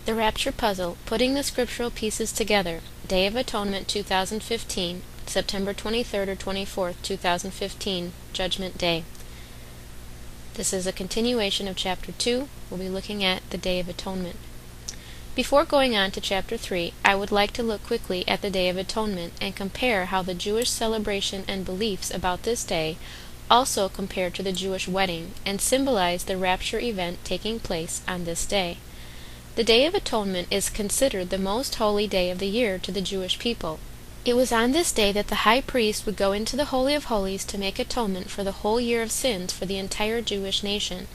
The Rapture Puzzle, Putting the Scriptural Pieces Together, Day of Atonement 2015, September 23rd or 24th, 2015, Judgment Day. This is a continuation of Chapter 2. We'll be looking at the Day of Atonement. Before going on to Chapter 3, I would like to look quickly at the Day of Atonement and compare how the Jewish celebration and beliefs about this day also compare to the Jewish wedding and symbolize the rapture event taking place on this day. The Day of Atonement is considered the most holy day of the year to the Jewish people. It was on this day that the high priest would go into the Holy of Holies to make atonement for the whole year of sins for the entire Jewish nation.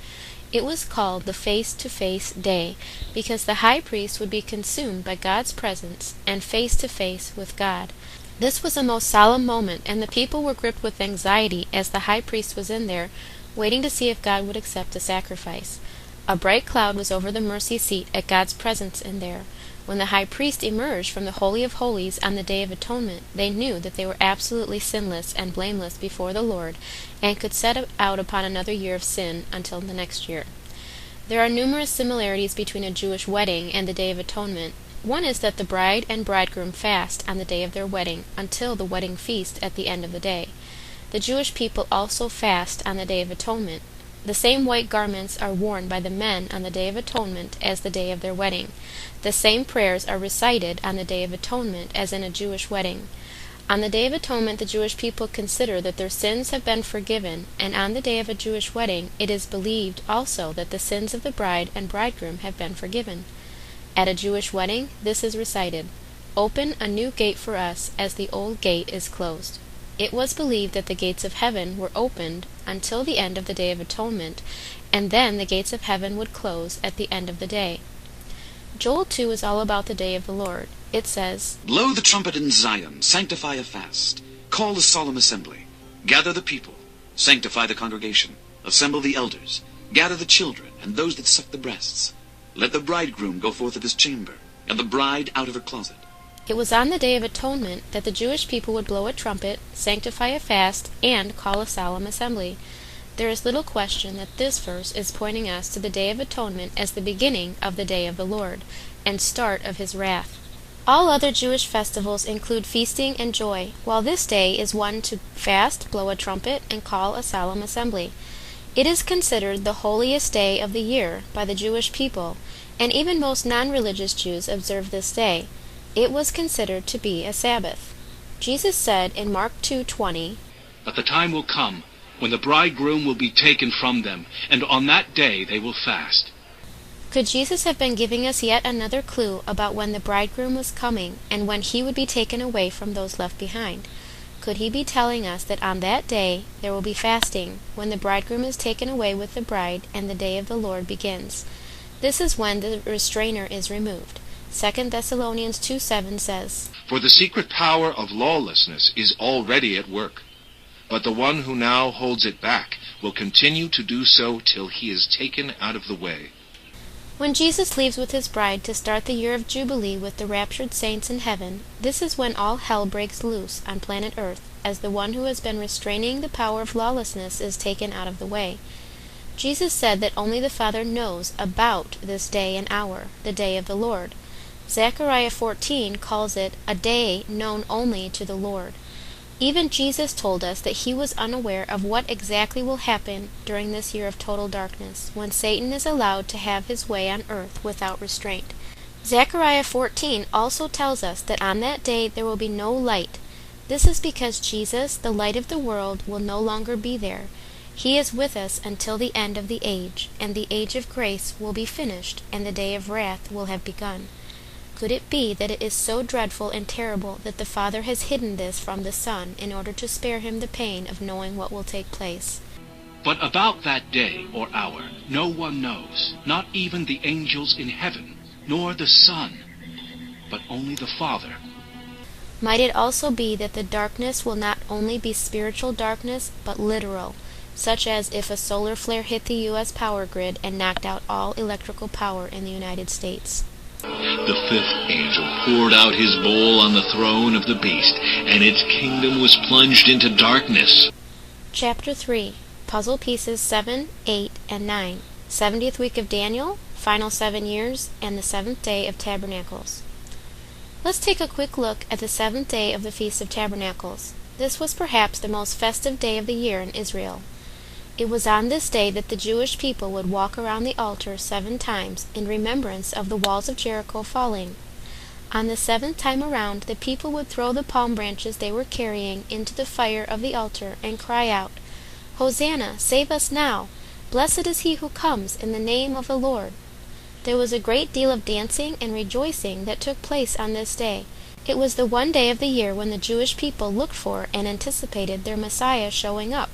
It was called the face-to-face day because the high priest would be consumed by God's presence and face-to-face with God. This was a most solemn moment, and the people were gripped with anxiety as the high priest was in there, waiting to see if God would accept the sacrifice. A bright cloud was over the mercy seat at God's presence in there. When the high priest emerged from the Holy of Holies on the Day of Atonement, they knew that they were absolutely sinless and blameless before the Lord, and could set out upon another year of sin until the next year. There are numerous similarities between a Jewish wedding and the Day of Atonement. One is that the bride and bridegroom fast on the day of their wedding until the wedding feast at the end of the day. The Jewish people also fast on the Day of Atonement. The same white garments are worn by the men on the Day of Atonement as the day of their wedding. The same prayers are recited on the Day of Atonement as in a Jewish wedding. On the Day of Atonement, the Jewish people consider that their sins have been forgiven, and on the day of a Jewish wedding, it is believed also that the sins of the bride and bridegroom have been forgiven. At a Jewish wedding, this is recited, "Open a new gate for us, as the old gate is closed." It was believed that the gates of heaven were opened until the end of the Day of Atonement, and then the gates of heaven would close at the end of the day. Joel 2 is all about the day of the Lord. It says, "Blow the trumpet in Zion, sanctify a fast, call a solemn assembly, gather the people, sanctify the congregation, assemble the elders, gather the children and those that suck the breasts. Let the bridegroom go forth of his chamber, and the bride out of her closet." It was on the Day of Atonement that the Jewish people would blow a trumpet, sanctify a fast, and call a solemn assembly. There is little question that this verse is pointing us to the Day of Atonement as the beginning of the day of the Lord, and start of his wrath. All other Jewish festivals include feasting and joy, while this day is one to fast, blow a trumpet, and call a solemn assembly. It is considered the holiest day of the year by the Jewish people, and even most non-religious Jews observe this day. It was considered to be a Sabbath. Jesus said in Mark 2:20, "But the time will come when the bridegroom will be taken from them, and on that day they will fast." Could Jesus have been giving us yet another clue about when the bridegroom was coming and when he would be taken away from those left behind? Could he be telling us that on that day there will be fasting, when the bridegroom is taken away with the bride and the day of the Lord begins? This is when the restrainer is removed. 2 Thessalonians 2:7 says, "For the secret power of lawlessness is already at work, but the one who now holds it back will continue to do so till he is taken out of the way." When Jesus leaves with his bride to start the year of Jubilee with the raptured saints in heaven, this is when all hell breaks loose on planet Earth, as the one who has been restraining the power of lawlessness is taken out of the way. Jesus said that only the Father knows about this day and hour, the day of the Lord. Zechariah 14 calls it a day known only to the Lord. Even Jesus told us that he was unaware of what exactly will happen during this year of total darkness, when Satan is allowed to have his way on earth without restraint. Zechariah 14 also tells us that on that day there will be no light. This is because Jesus, the light of the world, will no longer be there. He is with us until the end of the age, and the age of grace will be finished, and the day of wrath will have begun. Could it be that it is so dreadful and terrible that the Father has hidden this from the Son in order to spare him the pain of knowing what will take place? But about that day or hour no one knows, not even the angels in heaven, nor the Son, but only the Father. Might it also be that the darkness will not only be spiritual darkness, but literal, such as if a solar flare hit the U.S. power grid and knocked out all electrical power in the United States? The fifth angel poured out his bowl on the throne of the beast, and its kingdom was plunged into darkness. Chapter 3. Puzzle pieces 7, 8, and 9. 70th week of Daniel, final 7 years, and the 7th day of Tabernacles. Let's take a quick look at the 7th day of the Feast of Tabernacles. This was perhaps the most festive day of the year in Israel. It was on this day that the Jewish people would walk around the altar 7 times in remembrance of the walls of Jericho falling. On the 7th time around, the people would throw the palm branches they were carrying into the fire of the altar and cry out, "Hosanna, save us now! Blessed is he who comes in the name of the Lord." There was a great deal of dancing and rejoicing that took place on this day. It was the one day of the year when the Jewish people looked for and anticipated their Messiah showing up.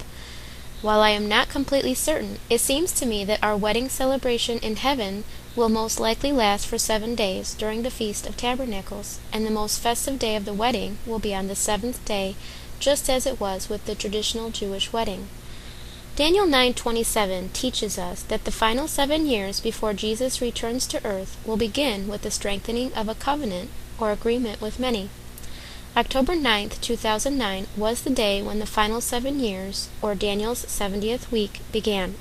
While I am not completely certain, it seems to me that our wedding celebration in heaven will most likely last for 7 days during the Feast of Tabernacles, and the most festive day of the wedding will be on the 7th day, just as it was with the traditional Jewish wedding. Daniel 9:27 teaches us that the final 7 years before Jesus returns to earth will begin with the strengthening of a covenant or agreement with many. October 9th, 2009 was the day when the final 7 years, or Daniel's 70th week, began.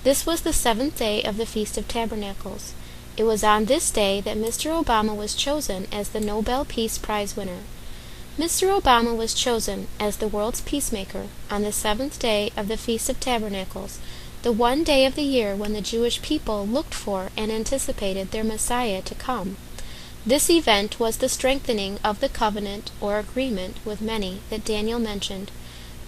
This was the 7th day of the Feast of Tabernacles. It was on this day that Mr. Obama was chosen as the Nobel Peace Prize winner. Mr. Obama was chosen as the world's peacemaker on the 7th day of the Feast of Tabernacles, the one day of the year when the Jewish people looked for and anticipated their Messiah to come. This event was the strengthening of the covenant or agreement with many that Daniel mentioned.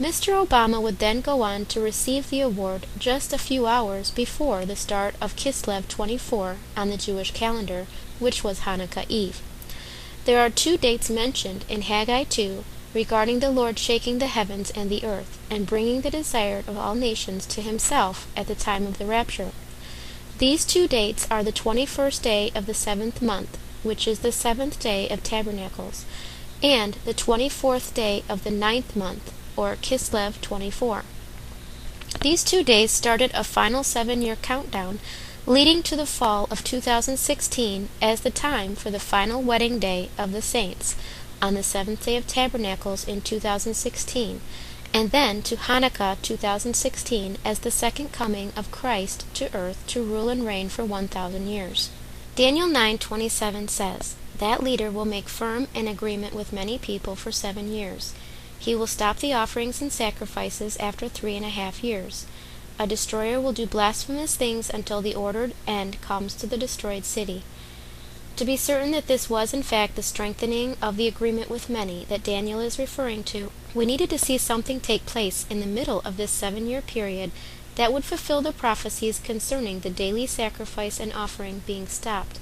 Mr. Obama would then go on to receive the award just a few hours before the start of Kislev 24 on the Jewish calendar, which was Hanukkah Eve. There are 2 dates mentioned in Haggai 2 regarding the Lord shaking the heavens and the earth, and bringing the desire of all nations to himself at the time of the rapture. These 2 dates are the 21st day of the 7th month, which is the 7th day of Tabernacles, and the 24th day of the 9th month, or Kislev 24. These 2 days started a final 7-year countdown, leading to the fall of 2016 as the time for the final wedding day of the saints on the 7th day of Tabernacles in 2016, and then to Hanukkah 2016 as the second coming of Christ to earth to rule and reign for 1,000 years. Daniel 9:27 says, "That leader will make firm an agreement with many people for 7 years. He will stop the offerings and sacrifices after 3.5 years. A destroyer will do blasphemous things until the ordered end comes to the destroyed city." To be certain that this was in fact the strengthening of the agreement with many that Daniel is referring to, we needed to see something take place in the middle of this 7-year period that would fulfill the prophecies concerning the daily sacrifice and offering being stopped.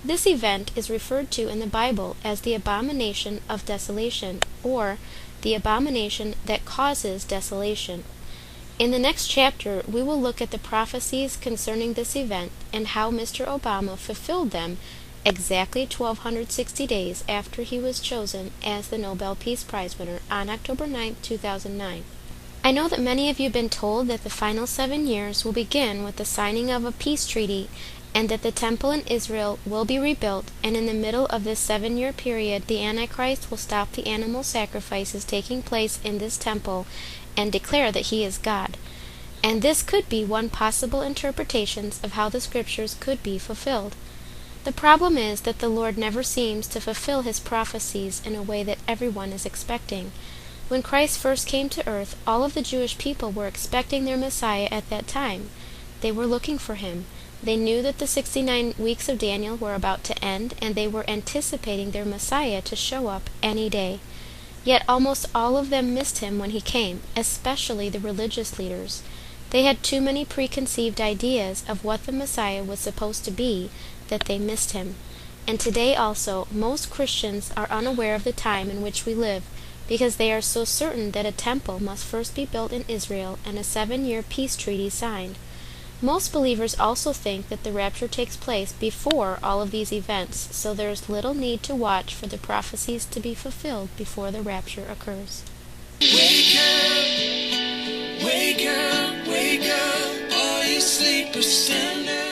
This event is referred to in the Bible as the abomination of desolation, or the abomination that causes desolation. In the next chapter, we will look at the prophecies concerning this event and how Mr. Obama fulfilled them exactly 1,260 days after he was chosen as the Nobel Peace Prize winner on October 9, 2009. I know that many of you have been told that the final 7 years will begin with the signing of a peace treaty, and that the temple in Israel will be rebuilt, and in the middle of this 7-year period the Antichrist will stop the animal sacrifices taking place in this temple and declare that he is God. And this could be one possible interpretation of how the scriptures could be fulfilled. The problem is that the Lord never seems to fulfill his prophecies in a way that everyone is expecting. When Christ first came to earth, all of the Jewish people were expecting their Messiah at that time. They were looking for him. They knew that the 69 weeks of Daniel were about to end, and they were anticipating their Messiah to show up any day. Yet almost all of them missed him when he came, especially the religious leaders. They had too many preconceived ideas of what the Messiah was supposed to be that they missed him. And today also, most Christians are unaware of the time in which we live, because they are so certain that a temple must first be built in Israel and a 7-year peace treaty signed. Most believers also think that the rapture takes place before all of these events, so there is little need to watch for the prophecies to be fulfilled before the rapture occurs. Wake up, wake up, wake up, all you sleepers stand up.